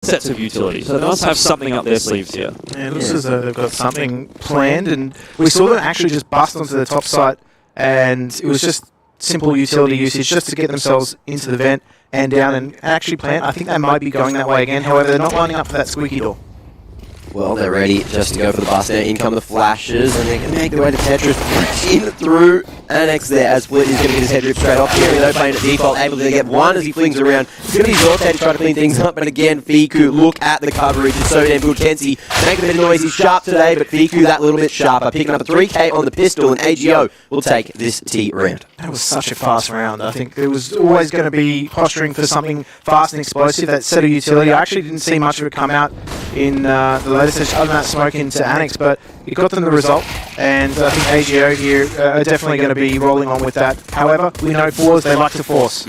sets of utility, so they must have something up their sleeves here. Yeah, it looks as though they've got something planned, and we saw them actually just bust onto the top site, and it was just simple utility usage just to get themselves into the vent and down and actually plant. I think they might be going that way again, however, they're not lining up for that squeaky door. Well, they're ready just to go for the bust now. In come the flashes, and they can make their way to Tetris. In through Annex there, as Split is going to get his head ripped straight off. Jerry, though, playing at default, able to get one as he flings around. It's going to be Zorte to try to clean things up, but again, Fiku, look at the coverage. It's so damn good. Kenzie making a bit of noise. He's sharp today, but Fiku that little bit sharper. Picking up a 3K on the pistol, and AGO will take this T round. That was such a fast round. I think there was always going to be posturing for something fast and explosive, that set of utility. I actually didn't see much of it come out in the latest session, other than that smoke into Annex, but it got them the result, and I think AGO here are definitely going to be rolling on with that. However, we know FORZE, they like to force.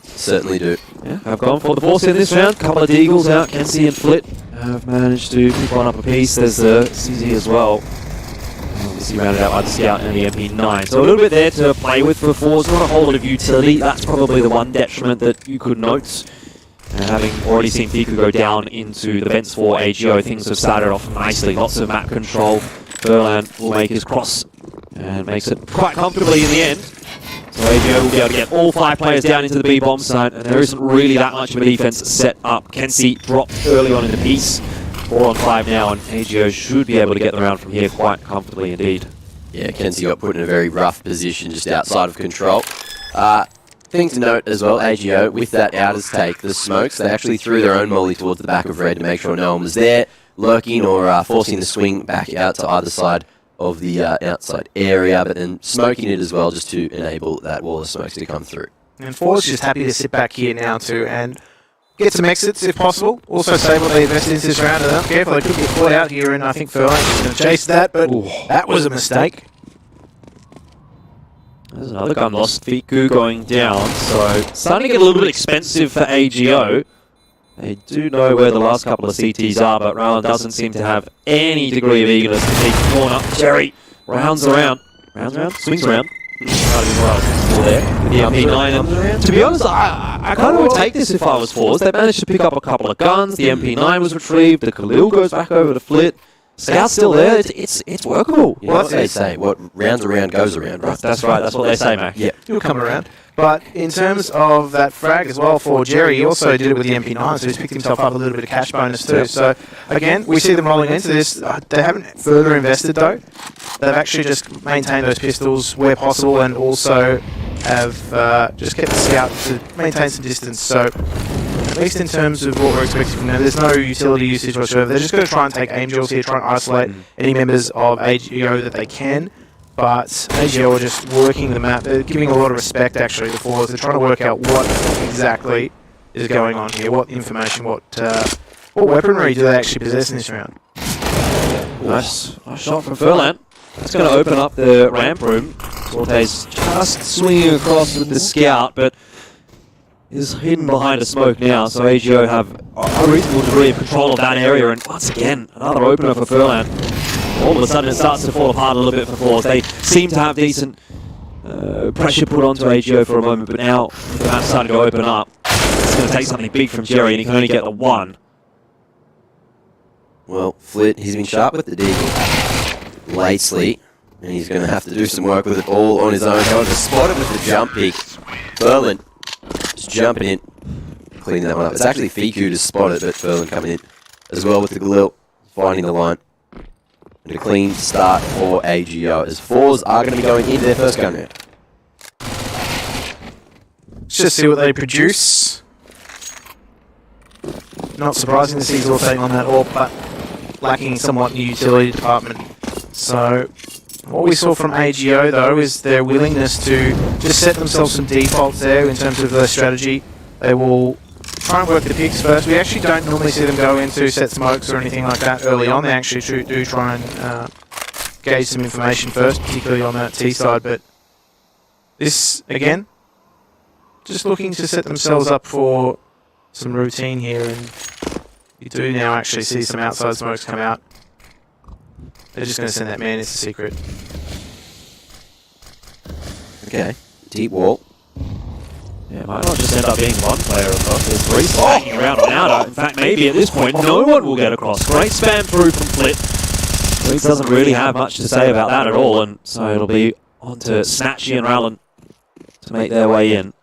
Certainly do. Yeah, I've gone for the force in this round. Couple of Deagles out. Kenzie and Flit have managed to pick one up a piece. There's the CZ as well. Obviously rounded out by the Scout and the MP9. So a little bit there to play with for FORZE. Not a whole lot of utility. That's probably the one detriment that you could note. Having already seen Fiku go down into the vents for AGO, things have started off nicely. Lots of map control. Furlan will make his cross and makes it quite comfortably in the end. So AGO will be able to get all 5 players down into the B-bomb site, and there isn't really that much of a defense set up. Kenzie dropped early on in the piece. 4 on 5 now, and AGO should be able to get them around from here quite comfortably indeed. Yeah, Kenzie got put in a very rough position just outside of control. Thing to note as well, AGO, with that outers take, the smokes, they actually threw their own molly towards the back of Red to make sure no one was there, lurking or forcing the swing back out to either side of the outside area, but then smoking it as well just to enable that wall of smokes to come through. And FORZE just happy to sit back here now too and get some exits if possible. Also save what they invested into this round. And careful, they could get caught out here, and I think Furlan is going to chase that, but that was a mistake. There's another gun lost. Fiku going down, so starting to get a little bit expensive for AGO. They do know where the last couple of CTs are, but Rowan doesn't seem to have any degree of eagerness to take the corner. Jerry rounds around, swings around. There with the MP9. And to be honest, I kind of would take this if I was FORZE. They managed to pick up a couple of guns. The MP9 was retrieved. The Khalil goes back over to Flit. Scout's still there. It's workable. You know what they say. What rounds around goes around, right? That's right. That's what they say, Mac. Yeah. He'll come around. But in terms of that frag as well for Jerry, he also did it with the MP9, so he's picked himself up a little bit of cash bonus too. So again, we see them rolling into this. They haven't further invested though. They've actually just maintained those pistols where possible, and also have just kept the Scout to maintain some distance. So at least in terms of what we're expecting from them, there's no utility usage whatsoever. They're just going to try and take aim drills here, try and isolate any members of AGO that they can. But AGO are just working the map. They're giving a lot of respect, actually, to FORZE. They're trying to work out what exactly is going on here, what information, what weaponry do they actually possess in this round. Nice shot from Furlan. That's going to open up the ramp room. Sorte's just swinging across with the Scout, but is hidden behind a smoke now, so AGO have a reasonable degree of control of that area, and once again, another opener for Furlan. All of a sudden it starts to fall apart a little bit for FORZE. They seem to have decent pressure put onto AGO for a moment, but now the map's starting to open up. It's going to take something big from Jerry, and he can only get the one. Well, Flit, he's been sharp with the deagle lately, and he's going to have to do some work with it all on his own. However, spotted with the jump pick. Furlan just jumping in, cleaning that one up. It's actually Fiku to spot it, but Furlan coming in as well with the Galil, finding the line. And a clean start for AGO, as FORZE are going to be going into their first gun round. Let's just see what they produce. Not surprising to see Zorte on that AWP, but lacking somewhat in the utility department. So what we saw from AGO though is their willingness to just set themselves some defaults there in terms of their strategy. They will try and work the picks first. We actually don't normally see them go into set smokes or anything like that early on. They actually do try and gauge some information first, particularly on that T side. But this, again, just looking to set themselves up for some routine here. And you do now actually see some outside smokes come out. They're just going to send that man into secret. Okay, deep wall. Yeah, It might not just end up being one player across. There's three stacking around on outer. In fact, maybe at this point, no one will get across. Great spam through from Flit. Flit doesn't really have much to say about that at all, and so it'll be on to Snatchy and Rowland to make their way in.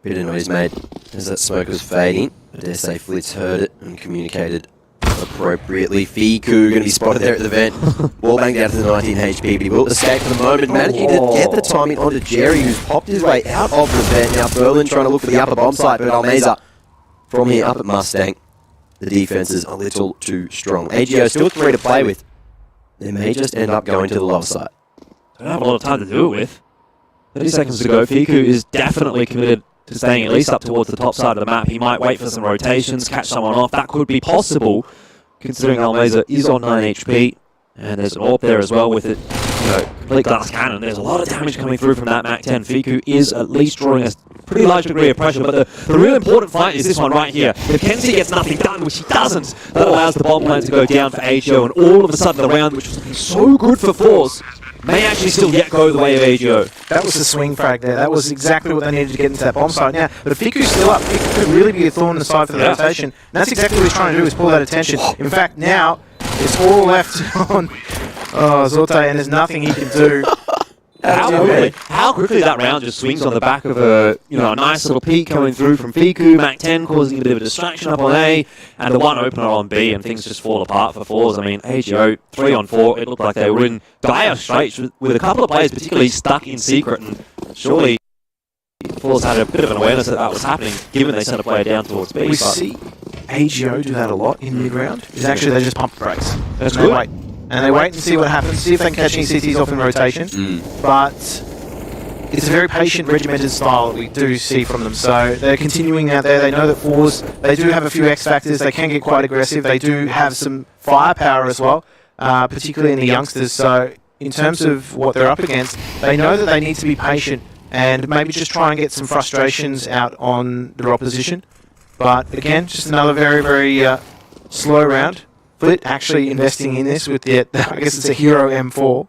Bit of noise made as that smoke was fading. I dare say Flit's heard it and communicated appropriately. Fiku going to be spotted there at the vent. Ball banged out to the 19 HP, but he will escape for the moment. Managing to get the timing onto Jerry, who's popped his way out of the vent. Now Berlin trying to look for the upper bomb site, but Almeza from here up at Mustang. The defense is a little too strong. AGO still 3 to play with. They may just end up going to the lower side. Don't have a lot of time to do it with. 30 seconds to go. Fiku is definitely committed to staying at least up towards the top side of the map. He might wait for some rotations, catch someone off. That could be possible, considering Almeza is on 9 HP. And there's an AWP there as well with it. Complete glass cannon. There's a lot of damage coming through from that Mac 10. Fiku is at least drawing a pretty large degree of pressure, but the real important fight is this one right here. If Kenzie gets nothing done, which he doesn't, that allows the bomb plan to go down for AGO, and all of a sudden the round, which was looking so good for FORZE, may actually still yet go the way of AGO. That was the swing frag there. That was exactly what they needed to get into that bomb site now. But if Fiku's still up, Fiku could really be a thorn in the side for the rotation. And that's exactly what he's trying to do, is pull that attention. In fact, now it's all left on Zorte, and there's nothing he can do. How quickly that round just swings on the back of a nice little peek coming through from Fiku, Mac 10 causing a bit of a distraction up on A, and the one opener on B, and things just fall apart for FORZE. I mean, AGO 3 on 4, it looked like they were in dire straits with a couple of players particularly stuck in secret, and surely FORZE had a bit of an awareness that was happening, given they sent a player down towards B. We see AGO do that a lot in mid-round, is actually they just pump the brakes. That's good. Wait. And they wait and see what happens, see if they can catch any CTs off in rotation. But it's a very patient, regimented style that we do see from them. So they're continuing out there. They know that FORZE, they do have a few X factors. They can get quite aggressive. They do have some firepower as well, particularly in the youngsters. So in terms of what they're up against, they know that they need to be patient and maybe just try and get some frustrations out on their opposition. But again, just another very, very slow round. Flit actually investing in this with the, I guess it's a Hero M4,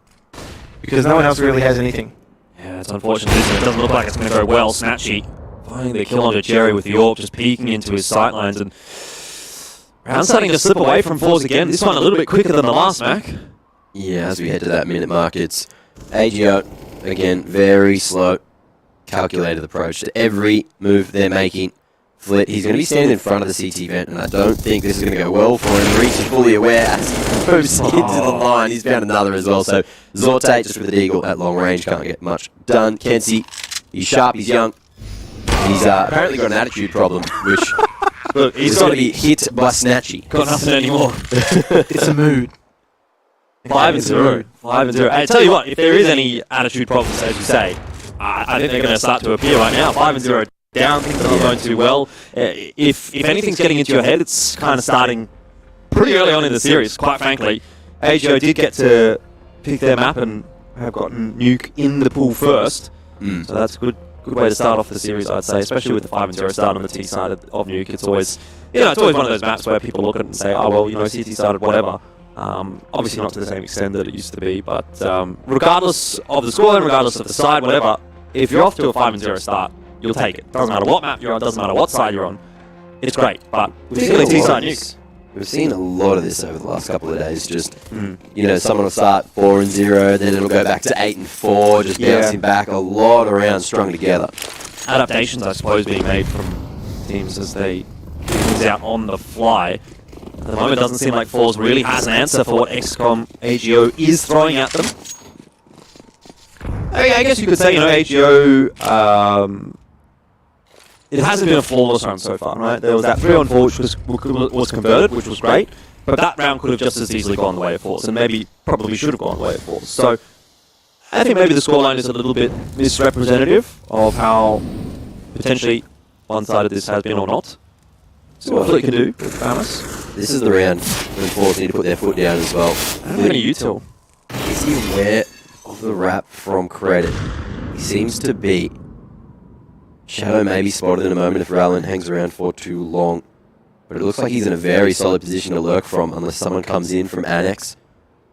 because no one else really has anything. Yeah, it's unfortunate, isn't it? It doesn't look like it's going to go well. Snatchy finding the kill onto Jerry with the AWP, just peeking into his sightlines, and round starting to slip away from FORZE again. This one a little bit quicker than the last, Mac. Yeah, as we head to that minute mark, it's AGO, again, very slow, calculated approach to every move they're making. Flit, he's going to be standing in front of the CT vent, and I don't think this is going to go well for him. Reach is fully aware as he moves into the line. He's found another as well, so Zorte just with the deagle at long range, can't get much done. Kenzie, he's sharp, he's young. He's apparently got an attitude problem, which look, he's going to be hit by Snatchy. Got nothing anymore. It's a mood. 5-0. 5-0. I tell you what, if there is any attitude problems, as you say, I think they're going to start to appear right now. 5-0. Down, things are not going too well. If anything's getting into your head, it's kind of starting pretty early on in the series, quite frankly. AGO did get to pick their map and have gotten NUKE in the pool first. So that's a good way to start off the series, I'd say, especially with the 5-0 start on the T side of NUKE. It's always, it's always one of those maps where people look at it and say, oh, well, CT started, whatever. Obviously not to the same extent that it used to be, but regardless of the scoreline, regardless of the side, whatever, if you're off to a 5-0 start, you'll take it. Doesn't matter what map you're on, doesn't matter what side you're on. It's great, but particularly T-side NUKE. We've seen a lot of this over the last couple of days. Just, someone will start 4-0, then it'll go back to 8-4, just bouncing back. A lot of rounds strung together. Adaptations, I suppose, being made from teams as they do things out on the fly. At the moment, it doesn't seem like FORZE really has an answer for what XCOM AGO is throwing at them. I guess you could say, AGO, it hasn't been a flawless run so far, right? There was that 3-on-4 which was converted, which was great, but that round could have just as easily gone the way of FORZE, and maybe probably should have gone the way of FORZE. So I think maybe the scoreline is a little bit misrepresentative of how potentially one-sided this has been or not. So what Flit can do with Famas. This is the round when FORZE need to put their foot down as well. I don't have any util. Is he aware of the wrap from Credit? He seems to be. Shadow may be spotted in a moment if Rowland hangs around for too long. But it looks like he's in a very solid position to lurk from unless someone comes in from Annex.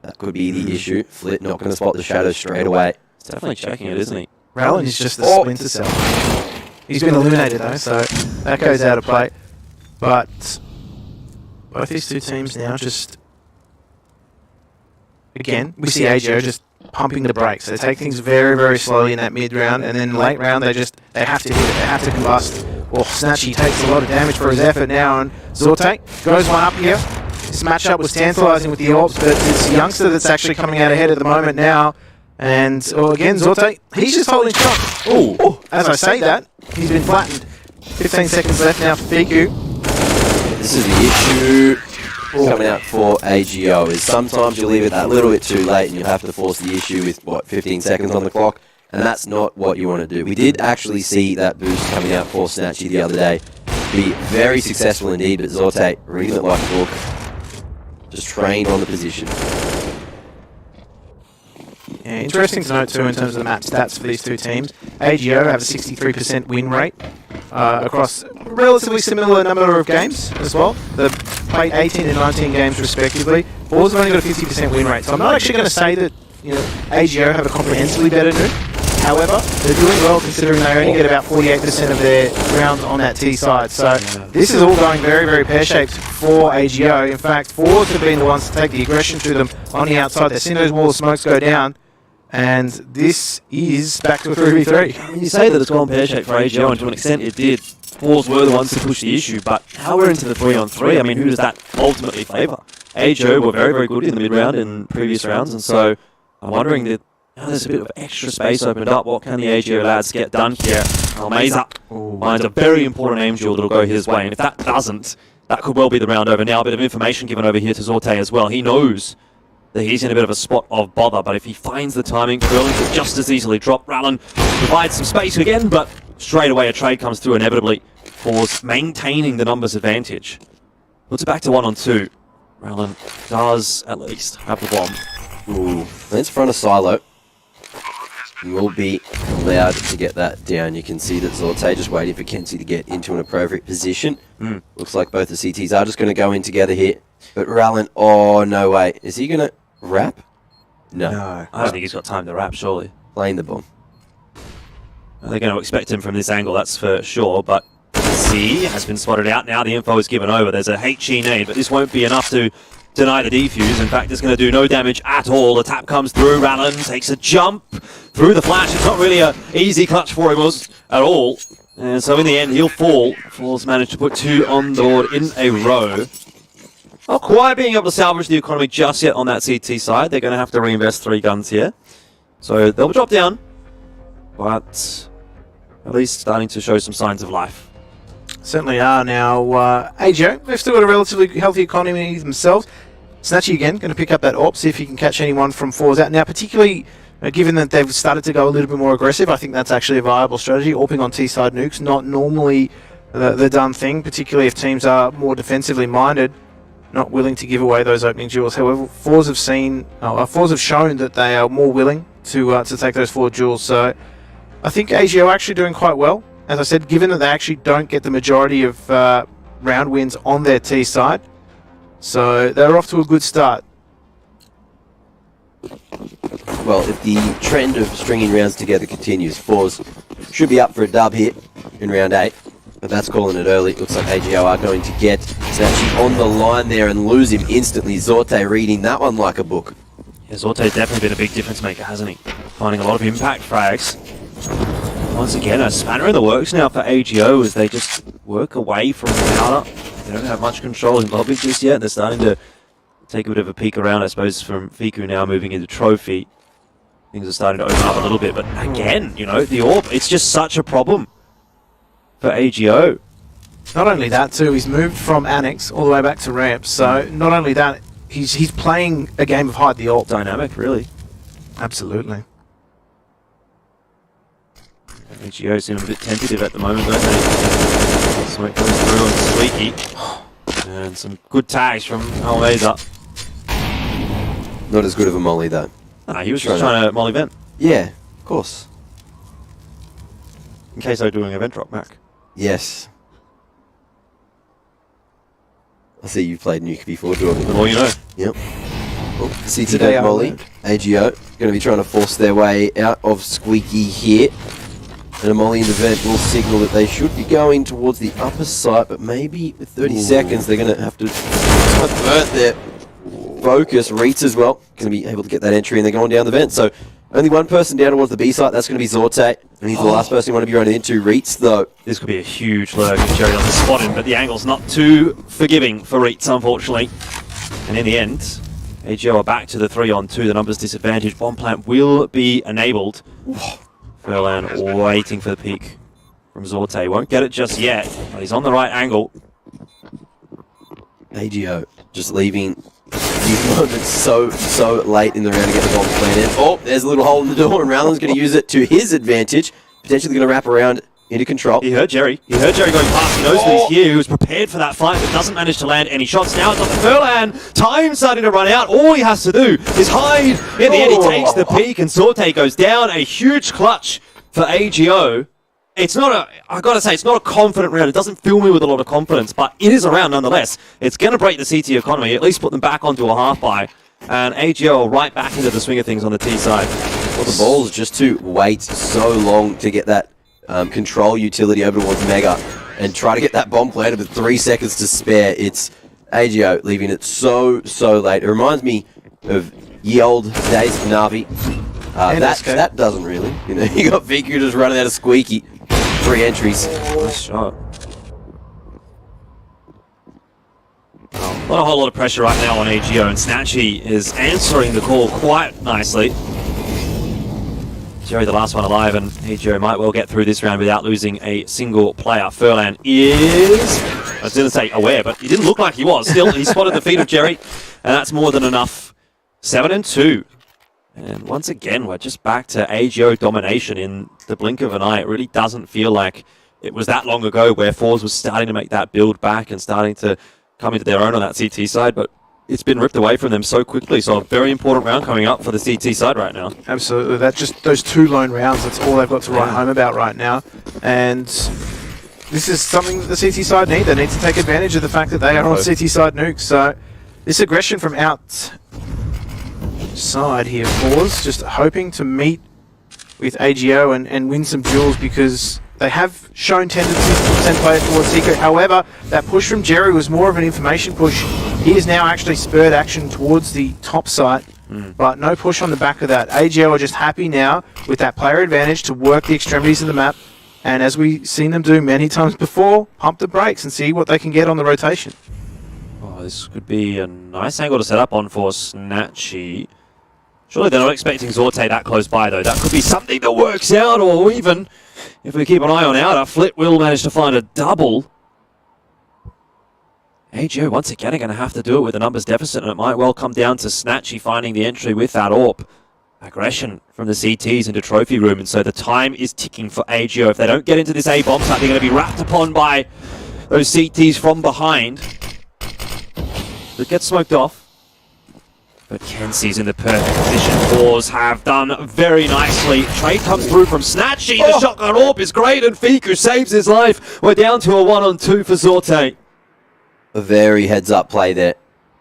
That could be the issue. Flit not going to spot the Shadow straight away. He's definitely checking it, isn't he? Rallin is just the splinter cell. He's been eliminated though, so that goes out of play. But both these two teams now just, again, we see AGO just pumping the brakes. They take things very, very slowly in that mid round, and then late round they have to hit it, they have to combust. Oh, Snatchy takes a lot of damage for his effort now, and Zorte goes one up here. This matchup was tantalising with the Orbs, but it's a youngster that's actually coming out ahead at the moment now. And again, Zorte, he's just holding strong. Oh, as I say that, he's been flattened. 15 seconds left now for Fiku. This is the issue coming out for AGO, is sometimes you leave it that little bit too late and you have to force the issue with, 15 seconds on the clock, and that's not what you want to do. We did actually see that boost coming out for Snatchy the other day be very successful indeed, but Zorte reading it like a book, just trained on the position. Yeah, interesting to note too in terms of the match stats for these two teams. AGO have a 63% win rate across a relatively similar number of games as well. They've played 18 and 19 games respectively. FORZE have only got a 50% win rate, so I'm not actually going to say that AGO have a comprehensively better NUKE. However, they're doing well considering they only get about 48% of their rounds on that T side. So this is all going very, very pear-shaped for AGO. In fact, FORZE have been the ones to take the aggression to them on the outside. They've seen those wall of smokes go down. And this is back to a 3v3. I mean, you say that it's gone pear-shaped for AGO, and to an extent it did. FORZE were the ones to push the issue, but how we're into the 3-on-3, I mean, who does that ultimately favour? AGO were very, very good in the mid-round in previous rounds, and so I'm wondering that there's a bit of extra space opened up. What can the AGO lads get done here? Almeza finds a very important aim duel that'll go his way, and if that doesn't, that could well be the round over. Now a bit of information given over here to Zorte as well. He knows that he's in a bit of a spot of bother, but if he finds the timing, Curling could just as easily drop. Rallin provides some space again, but straight away a trade comes through inevitably. FORZE maintaining the numbers advantage. Puts it back to 1-on-2. Rallin does at least have the bomb. Ooh, that's front of Silo. You will be allowed to get that down. You can see that Zorte just waiting for Kenzie to get into an appropriate position. Looks like both the CTs are just going to go in together here. But Rallin, oh no way. Is he going to wrap? No. I don't think he's got time to wrap, surely. Playing the bomb. They're going to expect him from this angle, that's for sure, but C has been spotted out. Now the info is given over. There's a HE need, but this won't be enough to deny the defuse. In fact, it's going to do no damage at all. The tap comes through. Rallin takes a jump through the flash. It's not really an easy clutch for him at all. And so in the end, he'll fall. FORZE managed to put 2 on the board in a row. Not quite being able to salvage the economy just yet on that CT side. They're going to have to reinvest 3 guns here. So they'll drop down, but at least starting to show some signs of life. Certainly are now. AGO, they've still got a relatively healthy economy themselves. Snatchy again, going to pick up that AWP, see if he can catch anyone from FORZE out. Now, particularly given that they've started to go a little bit more aggressive, I think that's actually a viable strategy. AWPing on T-side nukes, not normally the done thing, particularly if teams are more defensively minded, not willing to give away those opening duels. However, FORZE have shown that they are more willing to take those forward duels. So I think AGO are actually doing quite well. As I said, given that they actually don't get the majority of round wins on their T side, so they're off to a good start. Well, if the trend of stringing rounds together continues, FORZE should be up for a dub here in round 8. But that's calling it early. Looks like AGO are going to get Snatchy on the line there and lose him instantly. Zorte reading that one like a book. Yeah, Zorte's definitely been a big difference maker, hasn't he? Finding a lot of impact frags. Once again, a spanner in the works now for AGO as they just work away from the counter. They don't have much control in lobby just yet. They're starting to take a bit of a peek around, I suppose, from Fiku now moving into Trophy. Things are starting to open up a little bit, but again, the AWP, it's just such a problem for AGO. Not only that too, he's moved from Annex all the way back to Ramp, so not only that, he's playing a game of hide the AWP. Dynamic, really. Absolutely. AGO seem a bit tentative at the moment, don't they? Smoke goes through on Squeaky. And some good tags from Almeza. Not as good of a molly though. Nah, he was just trying to molly vent. Yeah, of course. In case they're doing a vent drop, Mac. Yes. I see you've played Nuke before, Jordan. The more you know. Yep. CT don't molly. AGO going to be trying to force their way out of Squeaky here. And a molly in the vent will signal that they should be going towards the upper side, but maybe with 30 seconds they're going to have to divert their focus. Reitz as well going to be able to get that entry, and they're going down the vent. So only one person down towards the B site. That's going to be Zorte, and he's the last person you want to be running into. Reitz though. This could be a huge lurk if Jerry doesn't spot him, but the angle's not too forgiving for Reitz, unfortunately. And in the end, AGO are back to the 3-on-2. The numbers disadvantage. Bomb plant will be enabled. Furlan waiting for the peek from Zorte. Won't get it just yet, but he's on the right angle. AGO just leaving these moments so late in the round to get the bomb planted. Oh, there's a little hole in the door, and Rowland's going to use it to his advantage. Potentially going to wrap around into control. He heard Jerry. He heard Jerry going past. He knows that he's here. He was prepared for that fight, but doesn't manage to land any shots. Now it's on Furlan. Time starting to run out. All he has to do is hide. In the end, he takes the peak, and Zorte goes down. A huge clutch for AGO. It's not a, I gotta say, it's not a confident round. It doesn't fill me with a lot of confidence, but it is a round nonetheless. It's going to break the CT economy, at least put them back onto a half buy. And AGO right back into the swing of things on the T side. Well, the ball is just to wait so long to get that control utility over towards Mega and try to get that bomb planted with 3 seconds to spare. It's AGO leaving it so late. It reminds me of ye old days for Navi. That doesn't really. You know, you got Viku just running out of Squeaky. 3 entries. Nice shot. Not a whole lot of pressure right now on AGO, and Snatchy is answering the call quite nicely. Jerry the last one alive, and AGO might well get through this round without losing a single player. Furlan is, I was going to say aware, but he didn't look like he was. Still, he spotted the feet of Jerry, and that's more than enough. 7-2. And once again, we're just back to AGO domination in the blink of an eye. It really doesn't feel like it was that long ago where FORZE was starting to make that build back and starting to come into their own on that CT side, but it's been ripped away from them so quickly. So a very important round coming up for the CT side right now. Absolutely. That's just those 2 lone rounds. That's all they've got to write home about right now. And this is something that the CT side need. They need to take advantage of the fact that they are on CT side nukes. So this aggression from outside here, FORZE, just hoping to meet with AGO and win some duels, because they have shown tendencies to send players towards Secret. However, that push from Jerry was more of an information push. He has now actually spurred action towards the top site, but no push on the back of that. AGO are just happy now with that player advantage to work the extremities of the map, and as we've seen them do many times before, pump the brakes and see what they can get on the rotation. Oh, this could be a nice angle to set up on for Snatchy. Surely they're not expecting Zorte that close by, though. That could be something that works out, or even, if we keep an eye on Outer, Flit will manage to find a double. AGO, once again, are going to have to do it with a numbers deficit, and it might well come down to Snatchy finding the entry with that AWP. Aggression from the CTs into Trophy Room, and so the time is ticking for AGO. If they don't get into this A-bomb site, they're going to be wrapped upon by those CTs from behind. That gets smoked off. But Kenzie's in the perfect position. FORZE have done very nicely. Trade comes through from Snatchy. The shotgun AWP is great, and Fiku saves his life. We're down to a 1-on-2 for Zorte. A very heads-up play there.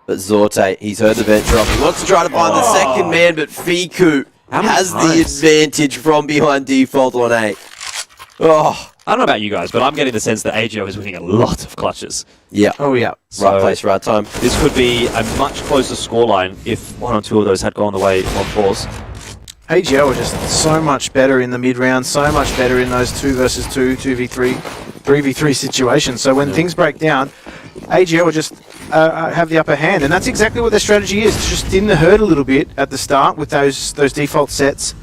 But Zorte, he's heard the vent drop. He wants to try to find the second man, but Fiku has the advantage from behind default on 8. Oh, I don't know about you guys, but I'm getting the sense that AGO is winning a lot of clutches. Yeah. Oh, yeah. So right place, right time. This could be a much closer scoreline if 1 or 2 of those had gone the way of FORZE. AGO are just so much better in the mid-round, so much better in those 2 versus 2, 2v3, 3v3 situations. So when things break down, AGO will just have the upper hand, and that's exactly what their strategy is. It's just thin the herd a little bit at the start with those default sets,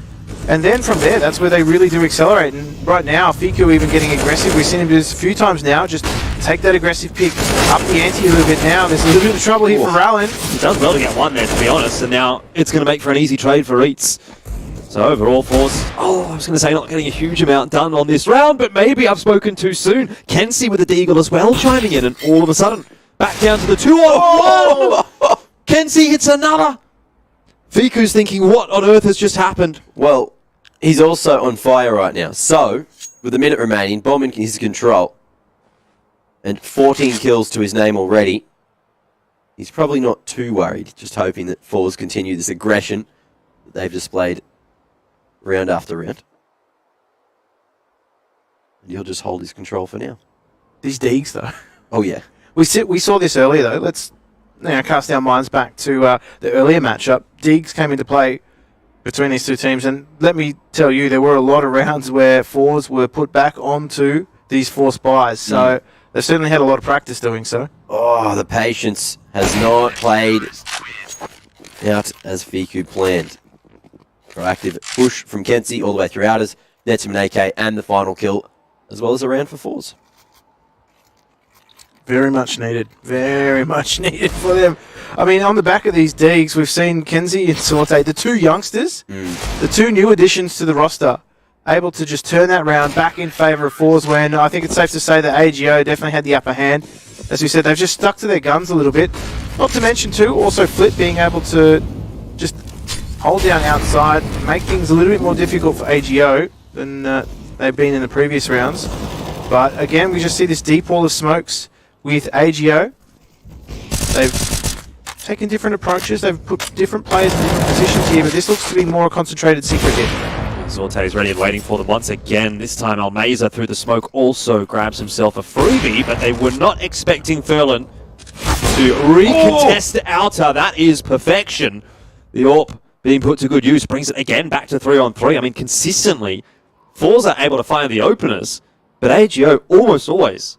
and then from there, that's where they really do accelerate. And right now, Fiku even getting aggressive. We've seen him do this a few times now. Just take that aggressive pick, up the ante a little bit now. There's a little bit of trouble here for Rowland. He does well to get 1 there, to be honest, and now it's going to make for an easy trade for Reitz. So overall, FORZE, I was going to say not getting a huge amount done on this round, but maybe I've spoken too soon. Kenzie with the deagle as well chiming in, and all of a sudden, back down to the 2-on-1. Kenzie hits another. Fiku's thinking, what on earth has just happened? Well, he's also on fire right now. So, with a minute remaining, bomb in his control, and 14 kills to his name already. He's probably not too worried, just hoping that FORZE continue this aggression that they've displayed round after round. And he'll just hold his control for now. These Deegs, though. Oh, yeah. We saw this earlier, though. Let's now cast our minds back to the earlier matchup. Deegs came into play between these two teams, and let me tell you, there were a lot of rounds where FORZE were put back onto these forced buys, so they certainly had a lot of practice doing so. Oh, the patience has not played out as Fiku planned. Proactive push from Kenzie all the way through outers, nets him an AK and the final kill, as well as a round for FORZE. Very much needed for them. I mean, on the back of these Deegs, we've seen Kenzie and Sorte, the two youngsters, the two new additions to the roster, able to just turn that round back in favour of FORZE, when I think it's safe to say that AGO definitely had the upper hand. As we said, they've just stuck to their guns a little bit. Not to mention, too, also Flit being able to just hold down outside, make things a little bit more difficult for AGO than they've been in the previous rounds. But again, we just see this deep wall of smokes with AGO. They've taken different approaches, they've put different players in different positions here, but this looks to be more a concentrated secret hit. Zorte is ready and waiting for them once again. This time Almeza through the smoke also grabs himself a freebie, but they were not expecting Furlan to recontest the outer. That is perfection. The AWP being put to good use brings it again back to 3-on-3. I mean, consistently, FORZE are able to find the openers, but AGO almost always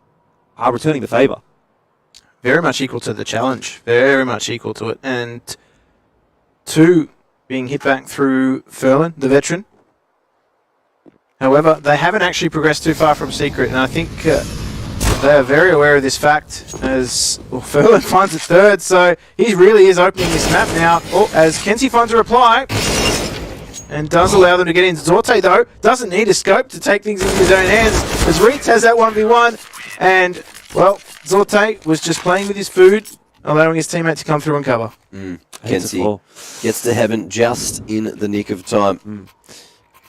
are returning the favour. Very much equal to the challenge. Very much equal to it. And two being hit back through Furlan, the veteran. However, they haven't actually progressed too far from Secret, and I think they are very aware of this fact as Furlan finds it third, so he really is opening this map now. Oh, as Kenzie finds a reply and does allow them to get in. Zorte, though, doesn't need a scope to take things into his own hands as Reitz has that 1v1, and, well, Zorte was just playing with his food, allowing his teammate to come through and cover. Kenzie gets to heaven just in the nick of time.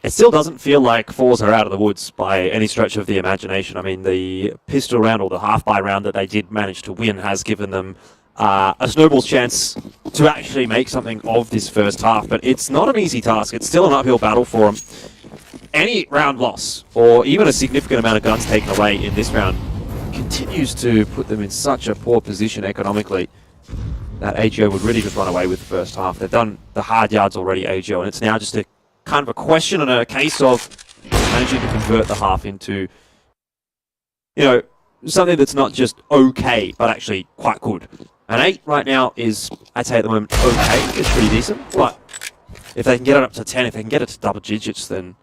It still doesn't feel like FORZE are out of the woods by any stretch of the imagination. I mean, the pistol round or the half-buy round that they did manage to win has given them a snowball's chance to actually make something of this first half. But it's not an easy task. It's still an uphill battle for them. Any round loss, or even a significant amount of guns taken away in this round, continues to put them in such a poor position economically that AGO would really just run away with the first half. They've done the hard yards already, AGO, and it's now just a kind of a question and a case of managing to convert the half into, you know, something that's not just okay, but actually quite good. An 8 right now is, I'd say at the moment, okay. It's pretty decent, but if they can get it up to 10, if they can get it to double digits, then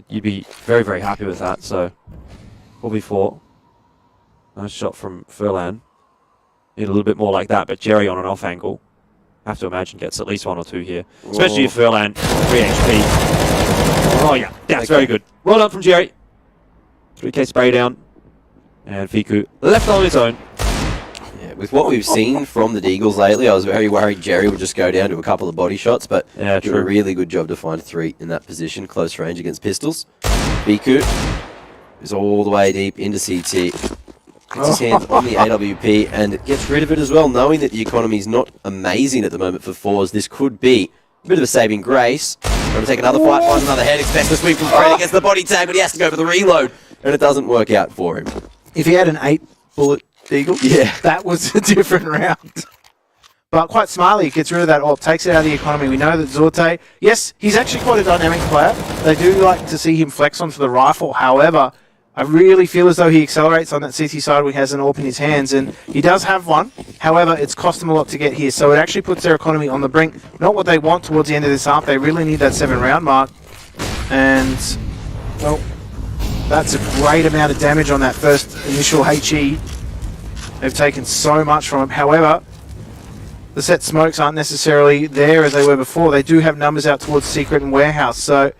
you'd be very, very happy with that. So, 4v4. Nice shot from Furlan. Need a little bit more like that, but Jerry on an off angle. Have to imagine gets at least 1 or 2 here. Especially if Furlan, 3 HP. Oh yeah, that's very good. Well done from Jerry. 3k spray down. And Fiku left on his own. Yeah, with what we've seen from the Deagles lately, I was very worried Jerry would just go down to a couple of body shots, but did a really good job to find 3 in that position, close range against pistols. Fiku is all the way deep into CT. Gets his hands on the AWP and gets rid of it as well, knowing that the economy is not amazing at the moment for FORZE. This could be a bit of a saving grace. Going to take another fight, finds another head, expects the sweep from Freddy, gets the body tag, but he has to go for the reload, and it doesn't work out for him. If he had an 8-bullet Deagle, that was a different round. But quite smartly, he gets rid of that AWP, takes it out of the economy. We know that Zorte, yes, he's actually quite a dynamic player. They do like to see him flex onto the rifle. However, I really feel as though he accelerates on that CT side when he has an AWP in his hands, and he does have one. However, it's cost him a lot to get here, so it actually puts their economy on the brink. Not what they want towards the end of this half. They really need that 7-round mark. And, well, that's a great amount of damage on that first initial HE. They've taken so much from him. However, the set smokes aren't necessarily there as they were before. They do have numbers out towards Secret and Warehouse, so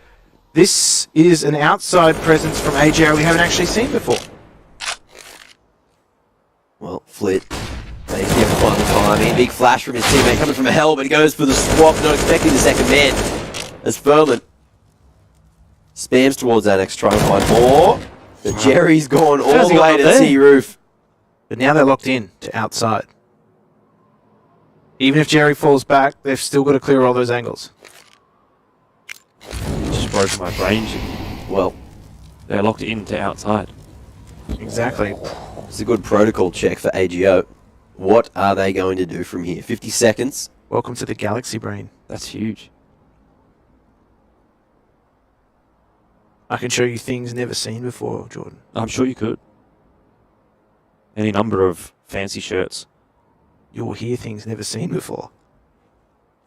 this is an outside presence from AGO we haven't actually seen before. Well, Flit, they never find the timing. Big flash from his teammate coming from hell, but he goes for the swap, not expecting the second man. As Furlan spams towards Annex, trying to find more. But Jerry's gone all the way to the T-roof. But now they're locked in to outside. Even if Jerry falls back, they've still got to clear all those angles. Just broke my brain. Well, They're locked into outside. Exactly. it's a good protocol check for AGO. What are they going to do from here? 50 seconds. Welcome to the Galaxy Brain. That's huge. I can show you things never seen before, Jordan. I'm sure you could. Any number of fancy shirts. You will hear things never seen before.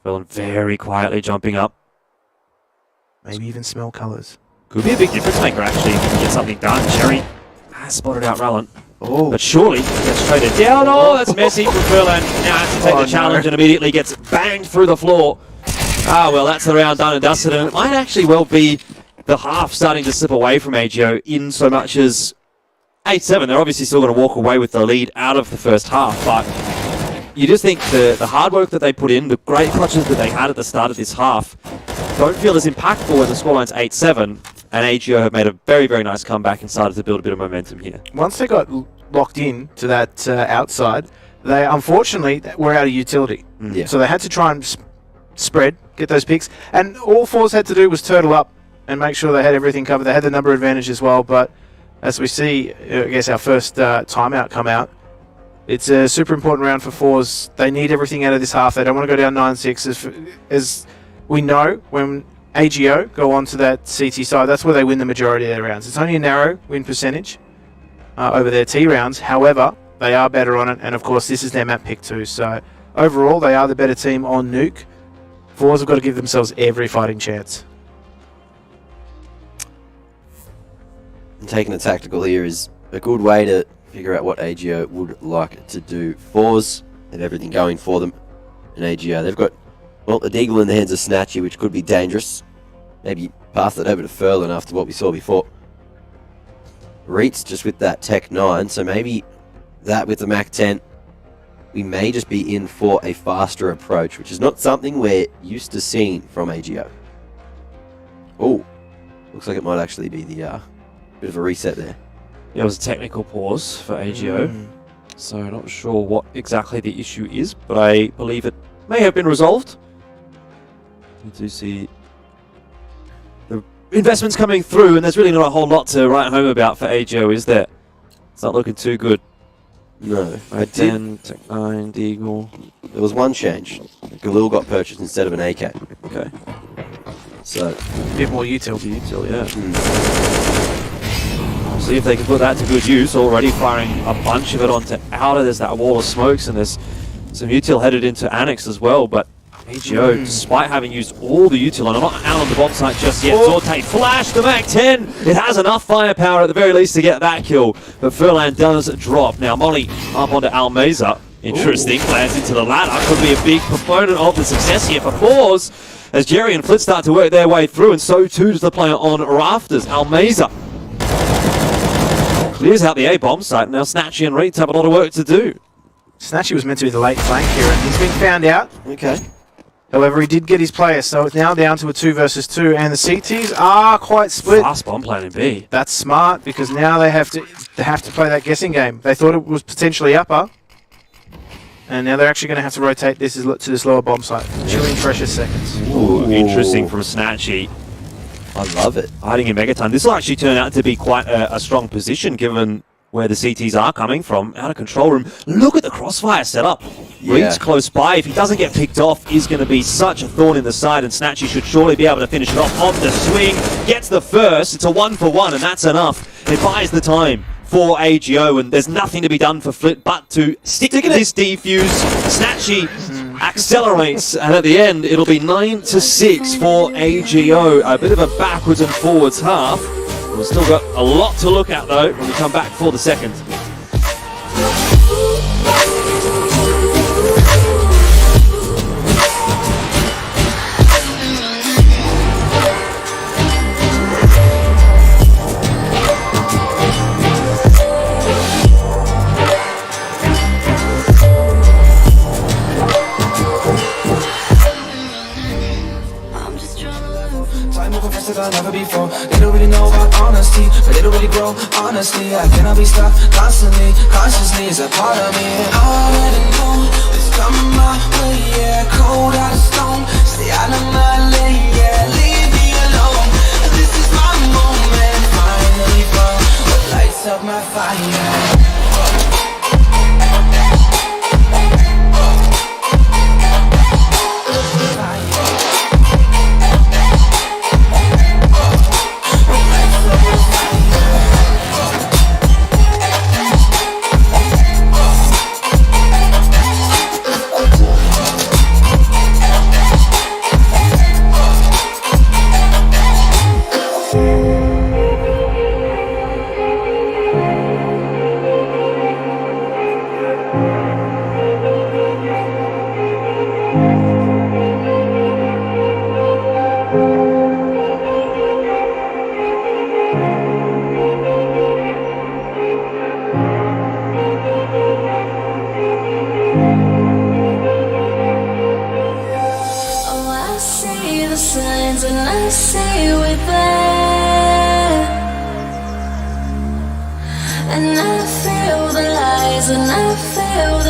Furlan very quietly jumping up. Maybe even smell colours. Could be a big difference maker, actually, if you can get something done. Cherry has spotted out Rallan. Oh, But surely gets traded down. Oh, that's messy from Furlan. Now has to take the challenge and immediately gets banged through the floor. Ah, well, that's the round done and dusted. And it might actually well be the half starting to slip away from AGO in so much as 8-7. They're obviously still going to walk away with the lead out of the first half. But you just think the hard work that they put in, the great clutches that they had at the start of this half, don't feel as impactful when the scoreline's 8-7. And AGO have made a very, very nice comeback and started to build a bit of momentum here. Once they got locked in to that outside, they unfortunately were out of utility. Yeah. So they had to try and spread, get those picks. And all FORZE had to do was turtle up and make sure they had everything covered. They had the number advantage as well. But as we see, I guess our first timeout come out, it's a super important round for FORZE. They need everything out of this half. They don't want to go down 9-6. As we know, when AGO go on to that CT side, that's where they win the majority of their rounds. It's only a narrow win percentage over their T rounds. However, they are better on it, and of course this is their map pick too. So overall, they are the better team on NUKE. FORZE have got to give themselves every fighting chance. And taking a tactical here is a good way to figure out what AGO would like to do. FORZE have everything going for them. And AGO, they've got, well, a deagle in the hands of Snatchy, which could be dangerous. Maybe pass that over to Furlan after what we saw before. Reitz just with that Tech 9, so maybe that with the Mac 10, we may just be in for a faster approach, which is not something we're used to seeing from AGO. Oh, looks like it might actually be the bit of a reset there. Yeah, it was a technical pause for AGO. So not sure what exactly the issue is, but I believe it may have been resolved. You do see the investments coming through, and there's really not a whole lot to write home about for AGO, is there? It's not looking too good. No. I 10, Tech 9, Deagle. There was one change. Galil got purchased instead of an AK. Okay. So, A bit more utility. Util, yeah. See if they can put that to good use. Already firing a bunch of it onto Outer. There's that wall of smokes, and there's some util headed into Annex as well, but AGO, despite having used all the util, and I'm not out on the bomb site just yet. Zorte flash the Mac 10. It has enough firepower at the very least to get that kill, but Furlan does drop. Now Molly up onto Almeza. Interesting, lands into the ladder. Could be a big proponent of the success here for FORZE, as Jerry and Flit start to work their way through, and so too does the player on Rafters. Almeza clears out the A bomb site. Now Snatchy and Reitz have a lot of work to do. Snatchy was meant to be the late flank here, and he's been found out. okay. However, he did get his player, so it's now down to a 2 versus 2, and the CTs are quite split. Fast bomb plan in B. That's smart, because now they have to play that guessing game. They thought it was potentially upper, and now they're actually going to have to rotate this to this lower bomb site. Chilling precious seconds. Ooh, interesting from Snatchy. I love it. Hiding in Megaton. This will actually turn out to be quite a strong position given where the CTs are coming from. Out of control room. Look at the crossfire setup. Yeah. Reed's close by. If he doesn't get picked off, is going to be such a thorn in the side, and Snatchy should surely be able to finish it off on the swing. Gets the first. It's a 1-for-1, and that's enough. It buys the time for AGO, and there's nothing to be done for Flit but to stick to this defuse. Snatchy accelerates, and at the end, it'll be 9-6 for AGO. A bit of a backwards and forwards half. We've still got a lot to look at, though, when we come back for the second. Like never before. They don't really know about honesty, but they don't really grow. Honestly, I cannot be stopped constantly. Consciously is a part of me. I already know it's coming my way.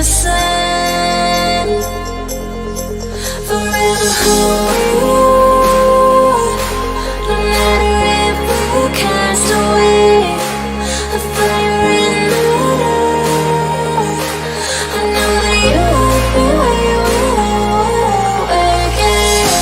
same. Forever hold you. No matter if we cast away a fire in the dark, I know that you won't be where you were again.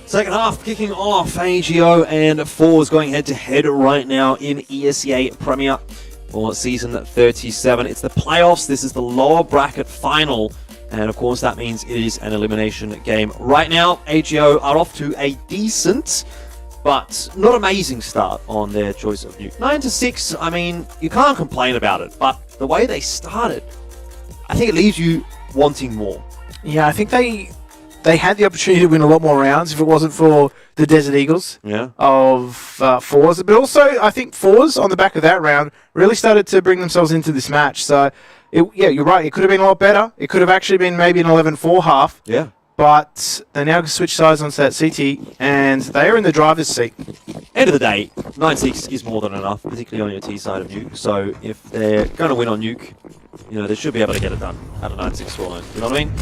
Second half kicking off. AGO and FORZE going head-to-head right now in ESEA Premier for season 37. It's the playoffs. This is the lower bracket final. And of course, that means it is an elimination game. Right now, AGO are off to a decent, but not amazing start on their choice of NUKE. 9-6, I mean, you can't complain about it. But the way they started, I think it leaves you wanting more. Yeah, I think they had the opportunity to win a lot more rounds if it wasn't for the Desert Eagles of FORZE. But also, I think FORZE, on the back of that round, really started to bring themselves into this match. So, yeah, you're right. It could have been a lot better. It could have actually been maybe an 11-4 half. Yeah. But they now switch sides onto that CT, and they are in the driver's seat. End of the day, 9-6 is more than enough, particularly on your T side of NUKE. So if they're going to win on NUKE, you know, they should be able to get it done at a 9-6 scoreline. You know what I mean?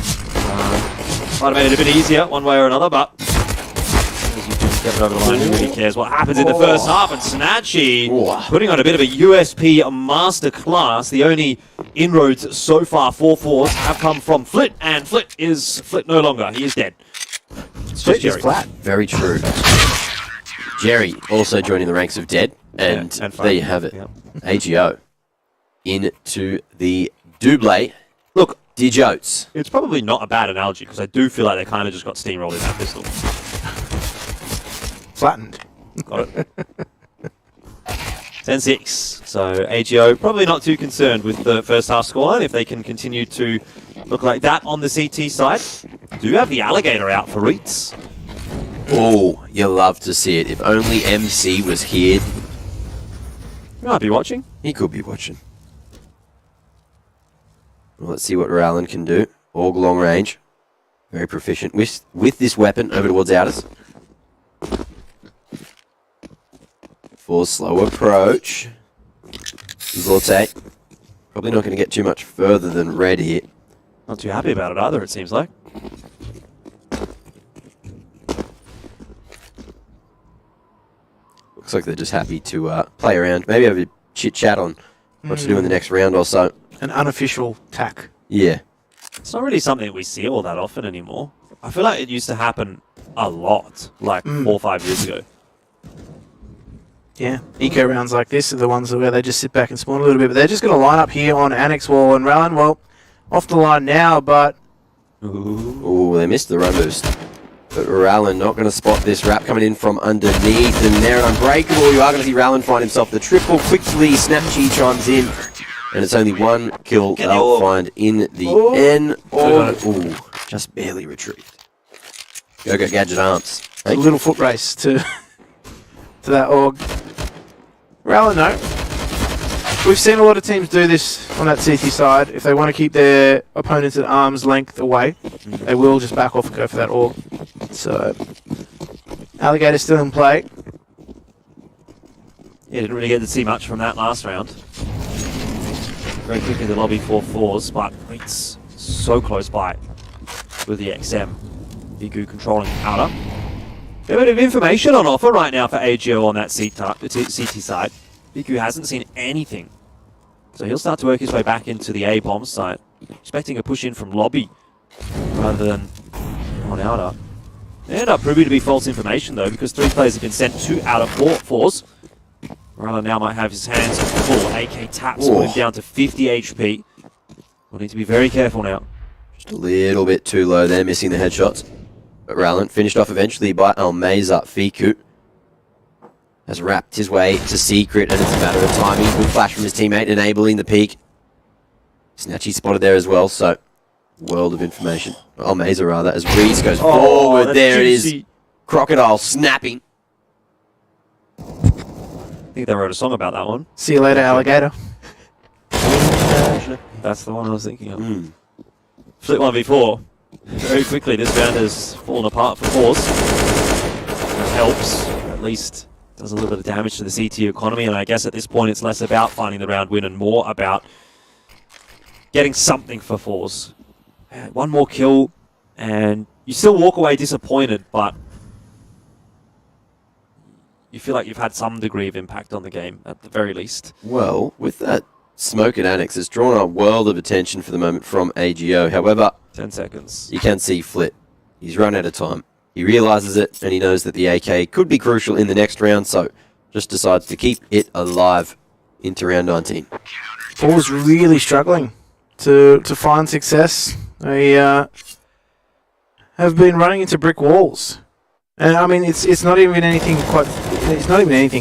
Might have made it a bit easier one way or another, but as you just get it over the line, who really cares what happens in the first half? And Snatchy putting on a bit of a USP masterclass. The only inroads so far for FORZE have come from Flit, and Flit no longer. He is dead. It's just Jerry. Flat. Very true. Jerry also joining the ranks of dead, and there you have it. Yeah. AGO into the double. Look, Dijotes. it's probably not a bad analogy because I do feel like they kind of just got steamrolled in that pistol. Flattened. Got it. 10-6. So AGO probably not too concerned with the first half scoreline if they can continue to look like that on the CT side. Do have the alligator out for Reeds. Oh, you love to see it. If only MC was here. You might be watching. He could be watching. Well, let's see what Rowland can do. Org long range. Very proficient with this weapon over towards Outers. For slow approach. Zorte. Probably not going to get too much further than Red here. Not too happy about it either, it seems like. Looks like they're just happy to play around. Maybe have a chit-chat on what to do in the next round or so. An unofficial tack. Yeah. It's not really something we see all that often anymore. I feel like it used to happen a lot, like 4 or 5 years ago. Yeah, eco rounds like this are the ones where they just sit back and spawn a little bit. But they're just going to line up here on Annex Wall. And Rowland, well, off the line now, but... Ooh, they missed the run boost. But Rowland not going to spot this wrap coming in from underneath. And there at Unbreakable, you are going to see Rowland find himself the triple. Quickly, Snapchy chimes in. And it's only one kill they'll find in the N. Ooh, just barely retrieved. Go Gadget Arms. A little foot race to that org. Rowland, no. We've seen a lot of teams do this on that CT side. If they want to keep their opponents at arm's length away, they will just back off and go for that org. So, Alligator still in play. Yeah, didn't really get to see much from that last round. Very quick in the lobby for FORZE, but it's so close by with the XM. Bigu controlling outer. A bit of information on offer right now for AGO on that CT side. Bigu hasn't seen anything. So he'll start to work his way back into the A bomb site. Expecting a push in from lobby rather than on outer. They end up proving to be false information though, because 3 players have been sent to outer for FORZE. Rowland now might have his hands full. AK taps put him down to 50 HP. We'll need to be very careful now. Just a little bit too low there, missing the headshots. But Rowland finished off eventually by Almeza. Fiku has wrapped his way to Secret, and it's a matter of timing. Good flash from his teammate, enabling the peak. Snatchy spotted there as well, so world of information. Almeza rather, as Reese goes forward. There it is. Crocodile snapping. I think they wrote a song about that one. See you later, alligator. That's the one I was thinking of. Flip 1v4. Very quickly, this round has fallen apart for FORZE. That helps. At least does a little bit of damage to the CT economy, and I guess at this point it's less about finding the round win and more about getting something for FORZE. One more kill, and you still walk away disappointed, but you feel like you've had some degree of impact on the game, at the very least. Well, with that smoke at Annex, it's drawn a world of attention for the moment from AGO. However, 10 seconds. You can see Flit. He's run out of time. He realises it, and he knows that the AK could be crucial in the next round, so just decides to keep it alive into round 19. FORZE really struggling to find success. They have been running into brick walls. And I mean, it's not even anything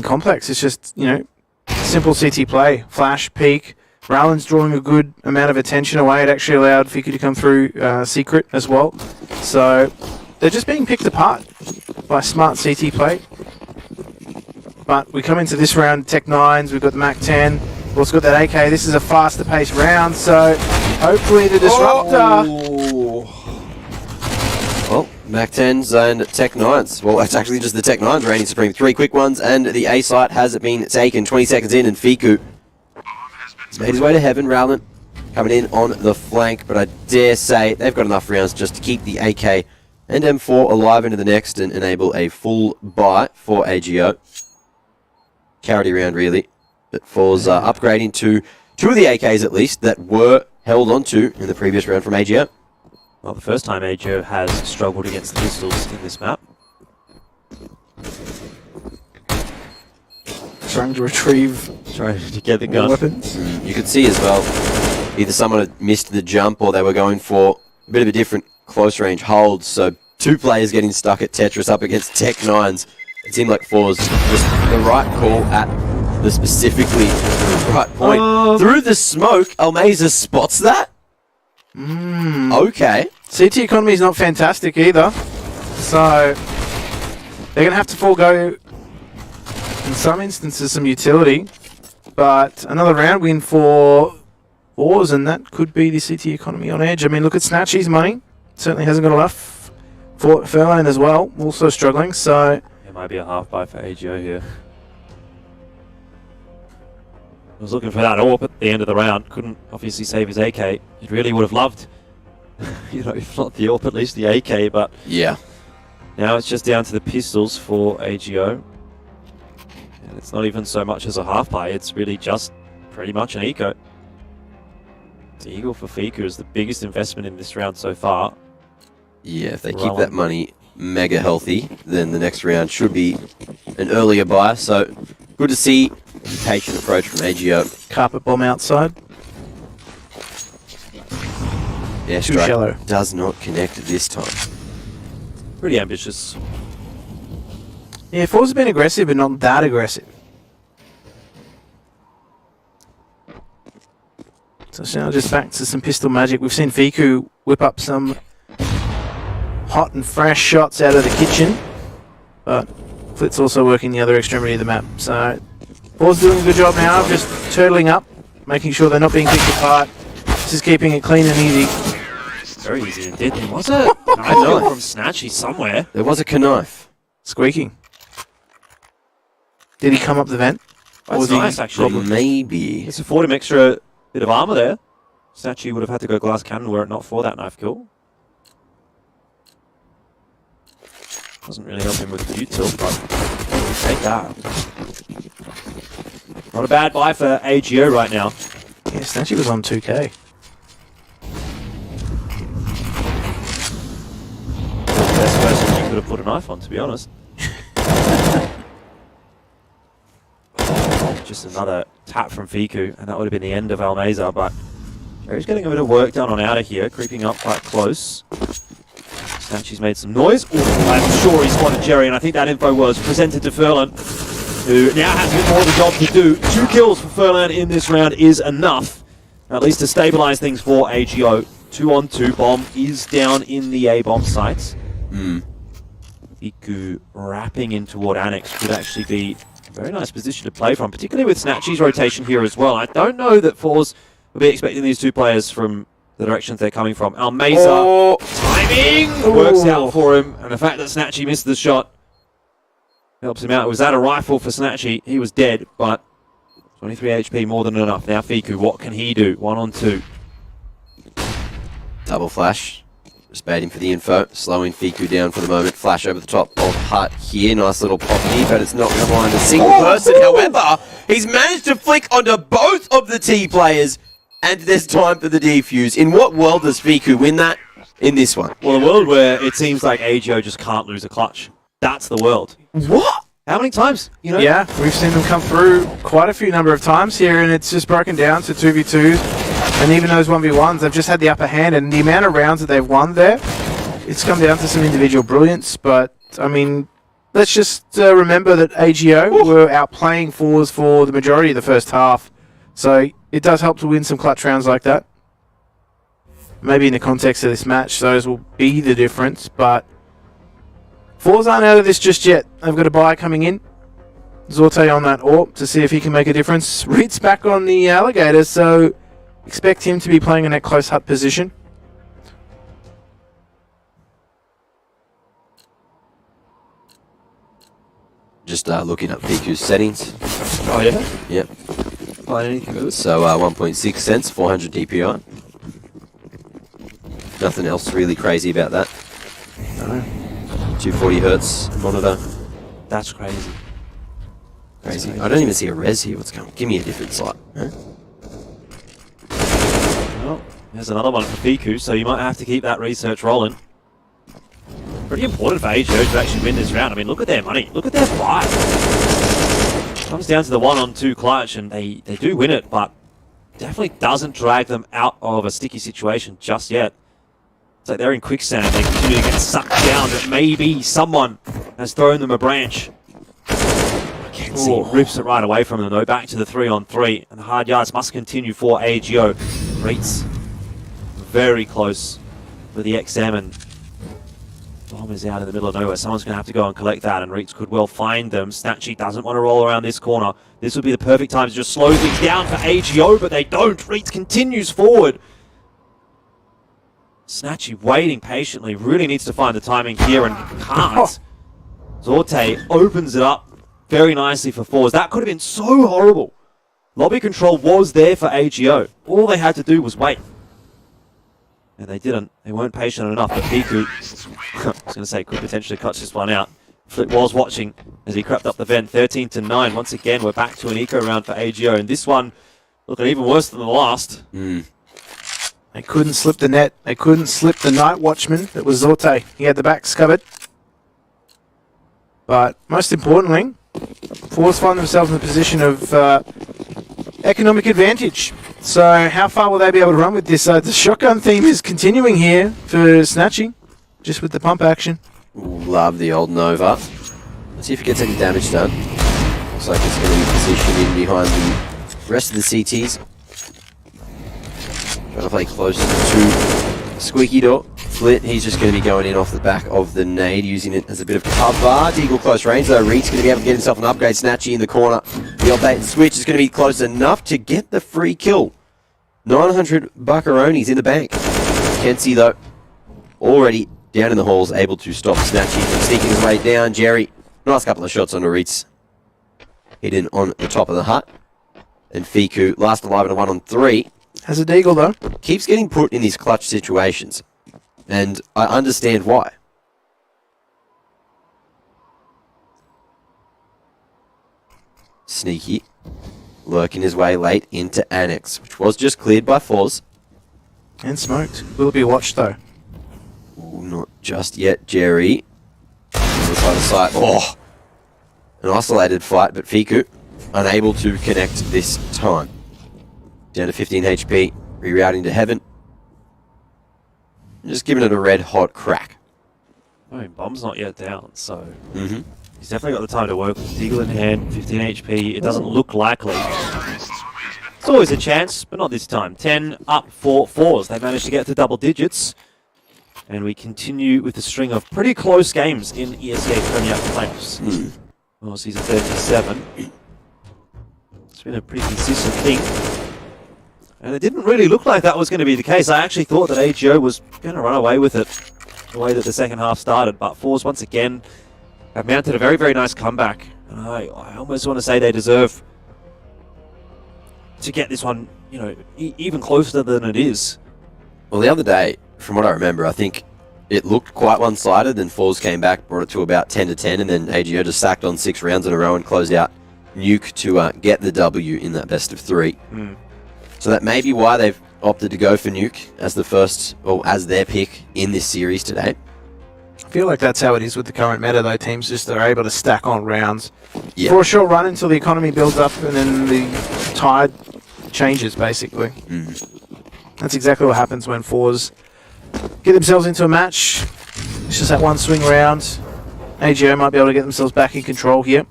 complex. It's just, you know, simple CT play, flash, peek. Rowland's drawing a good amount of attention away. It actually allowed Fiku to come through Secret as well. So they're just being picked apart by smart CT play. But we come into this round, Tech 9s, we've got the Mac 10, we've also got that AK. This is a faster paced round, so hopefully the Disruptor. Well, Mac 10s and Tech 9s. Well, it's actually just the Tech 9s reigning supreme. 3 quick ones, and the A site has been taken 20 seconds in, and Fiku made his way to heaven. Rowland coming in on the flank, but I dare say they've got enough rounds just to keep the AK and M4 alive into the next and enable a full buy for AGO. Charity round, really. But FORZE upgrading to 2 of the AKs at least that were held onto in the previous round from AGO. Well, the first time AGO has struggled against the pistols in this map. Trying to retrieve Trying to get the gun. weapons. You could see as well, either someone had missed the jump or they were going for a bit of a different close range hold. So 2 players getting stuck at Tetris up against Tech 9s. It seemed like FORZE just the right call at the specifically right point. Through the smoke, Almeza spots that. Okay. CT economy is not fantastic either. So they're going to have to forego, in some instances, some utility. But another round win for FORZE, and that could be the CT economy on edge. I mean, look at Snatchy's money. Certainly hasn't got enough. For Fairlane as well, also struggling. So It might be a half buy for AGO here. I was looking for that AWP at the end of the round. Couldn't obviously save his AK. It really would have loved, you know, if not the AWP, at least the AK. But Yeah. now it's just down to the pistols for AGO. And it's not even so much as a half buy. It's really just pretty much an eco. The Eagle for Fiku is the biggest investment in this round so far. Yeah, if they keep that money mega healthy, then the next round should be an earlier buy. So good to see the patient approach from AGO. carpet bomb outside. Airstrike shallow. does not connect this time. Pretty ambitious. Yeah, FORZE has been aggressive, but not that aggressive. So now just back to some pistol magic. We've seen Fiku whip up some hot and fresh shots out of the kitchen, but Flit's also working the other extremity of the map. So FORZE doing a good job now of just turtling up, making sure they're not being picked apart. Just keeping it clean and easy. Very easy indeed. There was a knife kill from Snatchy somewhere. There was a knife. Squeaking. Did he come up the vent? That's was he nice, actually. Maybe. It's afforded him extra bit of armor there. Snatchy would have had to go glass cannon were it not for that knife kill. Doesn't really help him with the tilt, but take that. Not a bad buy for AGO right now. Yeah, Snatchy was on 2K. Best person you could have put a knife on, to be honest. Just another tap from Fiku, and that would have been the end of Almeza, but Jerry's getting a bit of work done on out of here, creeping up quite close. Snatchy's made some noise. Ooh, I'm sure he spotted Jerry, and I think that info was presented to Furlan, who now has a bit more of a job to do. 2 kills for Furlan in this round is enough, at least to stabilize things for AGO. 2-on-2. Bomb is down in the A-bomb sites. Iku wrapping in toward Annex could actually be a very nice position to play from, particularly with Snatchy's rotation here as well. I don't know that FORZE will be expecting these 2 players from the directions they're coming from. Almeza, timing works out for him, and the fact that Snatchy missed the shot helps him out. Was that a rifle for Snatchy? He was dead, but 23 HP more than enough. Now Fiku, what can he do? 1-on-2. Double flash. Just baiting for the info. Slowing Fiku down for the moment. Flash over the top of Hut here. Nice little poppy, but it's not going to blind a single person. However, he's managed to flick onto both of the T players, and there's time for the defuse. In what world does Fiku win that? In this one. Well, a world where it seems like AGO just can't lose a clutch. That's the world. What? How many times? You know? Yeah, we've seen them come through quite a few number of times here, and it's just broken down to 2v2s. And even those 1v1s, they've just had the upper hand, and the amount of rounds that they've won there, it's come down to some individual brilliance. But, I mean, let's just remember that AGO were outplaying FORZE for the majority of the first half. So it does help to win some clutch rounds like that. Maybe in the context of this match, those will be the difference, but FORZE aren't out of this just yet. They've got a buy coming in. Zorte on that AWP to see if he can make a difference. Reed's back on the alligator, so expect him to be playing in that close hut position. Just looking up Piku's settings. Oh, yeah? Yep. Find anything good? So 1.6 cents, 400 DPI. Nothing else really crazy about that. No. 240 hertz monitor. That's crazy. Crazy. I don't even see a res here. What's going on? Give me a different slot. Huh? Well, there's another one for Fiku, so you might have to keep that research rolling. Pretty important for AGO to actually win this round. I mean, look at their money. Look at their buy. Comes down to the 1-on-2 clutch, and they do win it, but definitely doesn't drag them out of a sticky situation just yet. It's like they're in quicksand. They continue to get sucked down, but maybe someone has thrown them a branch. Kenzie rips it right away from them, though. Back to the 3-on-3, and the hard yards must continue for AGO. Reitz very close for the XM, and Bomb is out in the middle of nowhere. Someone's going to have to go and collect that, and Reitz could well find them. Snatchy doesn't want to roll around this corner. This would be the perfect time to just slow things down for AGO, but they don't. Reitz continues forward. Snatchy waiting patiently, really needs to find the timing here and can't. Zorte opens it up very nicely for FORZE. That could have been so horrible. Lobby control was there for AGO. All they had to do was wait. And they didn't. They weren't patient enough. But Piku, I was going to say, could potentially clutch this one out. Flip was watching as he crept up the vent. 13-9. Once again, we're back to an eco round for AGO. And this one looking even worse than the last. They couldn't slip the net. They couldn't slip the night watchman. That was Zorte. He had the backs covered. But most importantly, FORZE find themselves in a position of economic advantage. So how far will they be able to run with this? The shotgun theme is continuing here for Snatchy, just with the pump action. Love the old Nova. Let's see if it gets any damage done. Looks like it's going to be positioned in behind the rest of the CTs. Trying to play close to Squeaky Door. Flit, he's just going to be going in off the back of the nade, using it as a bit of cover. Deagle close range, though. Reed's going to be able to get himself an upgrade. Snatchy in the corner. The old bait and switch is going to be close enough to get the free kill. 900 buckaronis in the bank. Kenzie, though, already down in the halls, able to stop Snatchy from sneaking his way down. Jerry, nice couple of shots on the Reeds. Hidden on the top of the hut. And Fiku, last alive at a 1-on-3. Has a deagle, though. Keeps getting put in these clutch situations. And I understand why. Sneaky. Lurking his way late into Annex, which was just cleared by FORZE. And smoked. Will it be watched, though? Ooh, not just yet, Jerry. On the side of sight. Oh! An isolated fight, but Fiku unable to connect this time. Down to 15 HP. Rerouting to heaven. Just giving it a red hot crack. I mean, Bomb's not yet down, so Mm-hmm. he's definitely got the time to work. Deagle in hand, 15 HP. It doesn't look likely. It's always a chance, but not this time. 10 up for FORZE. They managed to get to double digits. And we continue with a string of pretty close games in ESEA Premier playoffs. Well, season 37. It's been a pretty consistent thing. And it didn't really look like that was going to be the case. I actually thought that AGO was going to run away with it the way that the second half started. But FORZE, once again, have mounted a very, very nice comeback. And I almost want to say they deserve to get this one, you know, even closer than it is. Well, the other day, from what I remember, I think it looked quite one-sided, then FORZE came back, brought it to about 10-10, and then AGO just sacked on 6 rounds in a row and closed out NUKE to get the W in that best of 3. So that may be why they've opted to go for NUKE as the first, or as their pick in this series today. I feel like that's how it is with the current meta, though. Teams just are able to stack on rounds Yeah. for a short run until the economy builds up and then the tide changes, basically. That's exactly what happens when FORZE get themselves into a match. It's just that one swing round. AGO might be able to get themselves back in control here.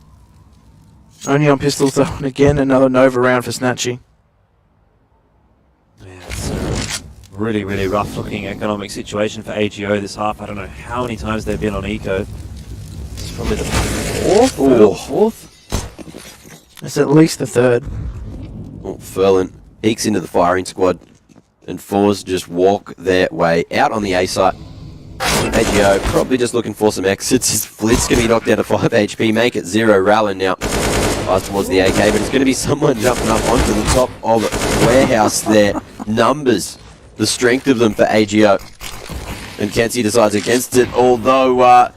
Only on pistols, though. And again, another Nova round for Snatchy. Yeah, it's a really, really rough-looking economic situation for AGO this half. I don't know how many times they've been on eco. It's probably the fourth. It's at least the third. Oh, Furlan peeks into the firing squad, and FORZE just walk their way out on the A site. AGO probably just looking for some exits. His Flit's going to be knocked down to 5 HP, make it 0. Rallin now flies towards the AK, but it's going to be someone jumping up onto the top of the warehouse there. Numbers, the strength of them for AGO. And Kenzie decides against it, although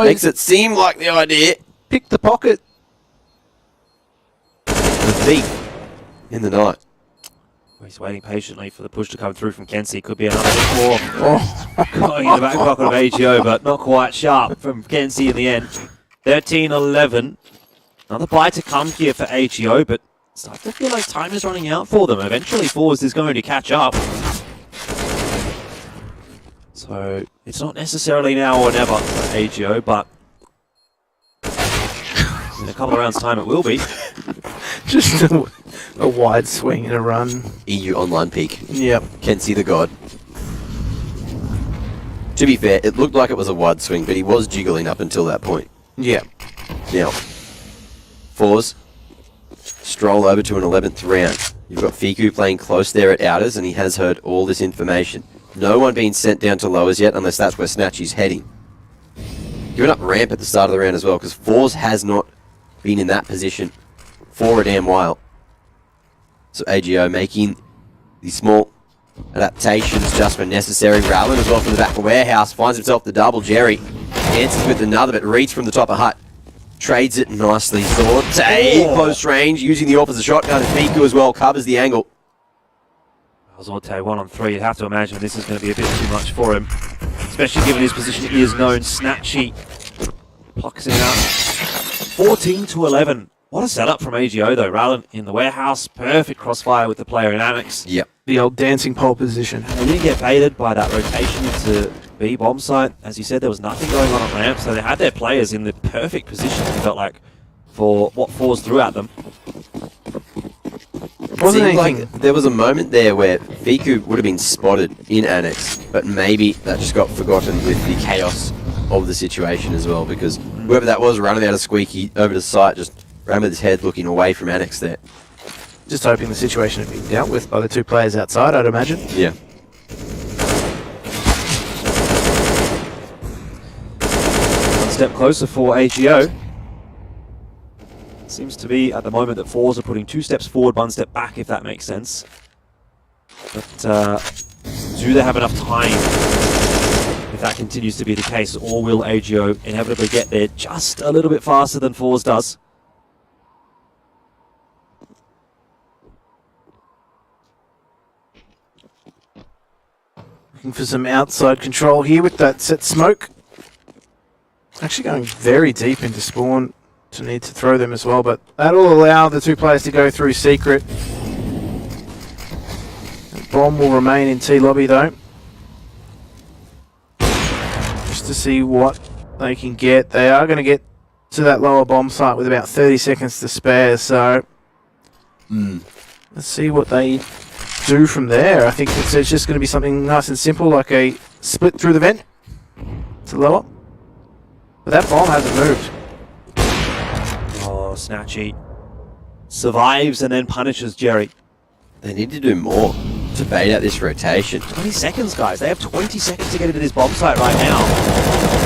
makes it seem like the idea. Pick the pocket. The thief in the night. He's waiting patiently for the push to come through from Kenzie. Could be another hit for going in the back pocket of AGO, but not quite sharp from Kenzie in the end. 13-11. Another buy to come here for AGO, but it starts to feel like time is running out for them. Eventually, FORZE is going to catch up. So it's not necessarily now or never for AGO, but in a couple of rounds' time it will be. Just a wide swing and a run. EU online peak. Yep. Kenzie the God. To be fair, it looked like it was a wide swing, but he was jiggling up until that point. Yep. Now, FORZE stroll over to an 11th round. You've got Fiku playing close there at Outers, and he has heard all this information. No one being sent down to lowers yet, unless that's where Snatchy's heading. Giving up ramp at the start of the round as well, because FORZE has not been in that position for a damn while. So AGO making the small adaptations just when necessary. Rallin as well from the back of warehouse, finds himself the double. Jerry answers with another, but reads from the top of hut. Trades it nicely. Zorte, close range, using the opposite shotgun. And Fiku as well covers the angle. Zorte 1 on 3. You'd have to imagine this is going to be a bit too much for him, especially given his position is known. Snatchy plucks him out. 14-11. What a setup from AGO though. Rallin in the warehouse, perfect crossfire with the player in Annex. Yep. The old dancing pole position. They didn't get baited by that rotation into B bomb site. As you said, there was nothing going on at ramp, so they had their players in the perfect position, it felt like, for what FORZE threw at them. Wasn't Seemed anything. like there was a moment there where Fiku would have been spotted in Annex, but maybe that just got forgotten with the chaos of the situation as well, because whoever that was running out of Squeaky over to site just ran with his head looking away from Annex there. Just hoping the situation had been dealt with by the two players outside, I'd imagine. Yeah. One step closer for AGO. Seems to be at the moment that FORZE are putting 2 steps forward, 1 step back, if that makes sense. But do they have enough time if that continues to be the case, or will AGO inevitably get there just a little bit faster than FORZE does? Looking for some outside control here with that set smoke. Actually going very deep into spawn to need to throw them as well, but that'll allow the two players to go through secret. The bomb will remain in T lobby though. Just just to see what they can get. They are going to get to that lower bomb site with about 30 seconds to spare, so let's see what they do from there. I think it's just going to be something nice and simple, like a split through the vent to lower. But that bomb hasn't moved. Oh, Snatchy survives and then punishes Jerry. They need to do more to bait out this rotation. 20 seconds, guys. They have 20 seconds to get into this bomb site right now.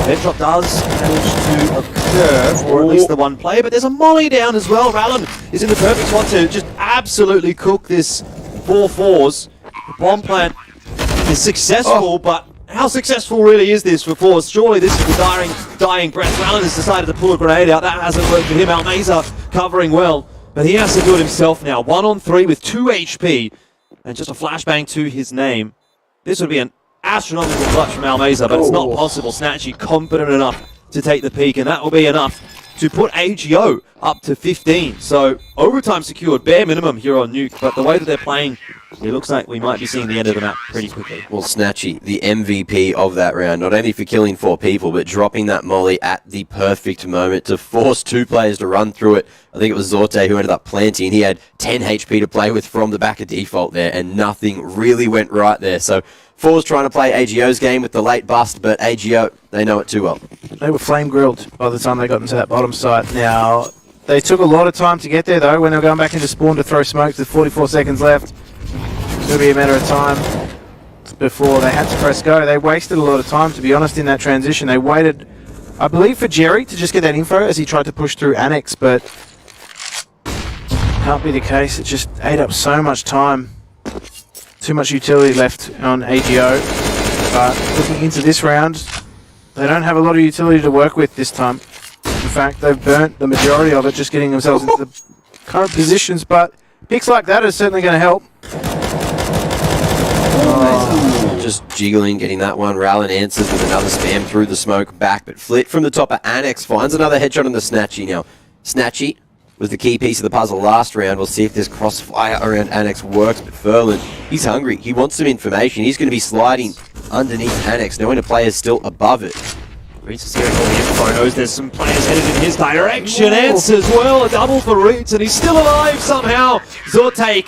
Vent drop does manage to occur, or at least the one play, but there's a molly down as well. Rallen is in the perfect spot to just absolutely cook this 4-4s. The bomb plant is successful, but how successful really is this for FORZE? Surely this is the dying breath. Rallen has decided to pull a grenade out. That hasn't worked for him. Almeza covering well, but he has to do it himself now. 1-on-3 with 2 HP, and just a flashbang to his name. This would be an astronomical clutch from Almeza, but it's not possible. Snatchy confident enough to take the peak, and that will be enough to put AGO up to 15. So overtime secured, bare minimum here on NUKE, but the way that they're playing, it looks like we might be seeing the end of the map pretty quickly. Well, Snatchy, the MVP of that round, not only for killing 4 people, but dropping that molly at the perfect moment to force 2 players to run through it. I think it was Zorte who ended up planting. He had 10 HP to play with from the back of default there, and nothing really went right there. So FORZE trying to play AGO's game with the late bust, but AGO, they know it too well. They were flame grilled by the time they got into that bottom site. Now, they took a lot of time to get there, though, when they were going back into spawn to throw smokes with 44 seconds left. It's going to be a matter of time before they had to press go. They wasted a lot of time, to be honest, in that transition. They waited, I believe, for Jerry to just get that info as he tried to push through Annex, but can't be the case. It just ate up so much time. Too much utility left on AGO. But looking into this round, they don't have a lot of utility to work with this time. In fact, they've burnt the majority of it, just getting themselves into the current positions, but picks like that are certainly going to help. Just jiggling, getting that one. Rallen answers with another spam through the smoke back, but Flit from the top of Annex finds another headshot on the Snatchy. Now, Snatchy was the key piece of the puzzle last round. We'll see if this crossfire around Annex works, but Furlan, he's hungry. He wants some information. He's going to be sliding underneath Annex, knowing the player's still above it. Reeds is hearing all the info, knows there's some players headed in his direction. Answers well, a double for Reeds, and he's still alive somehow. Zorte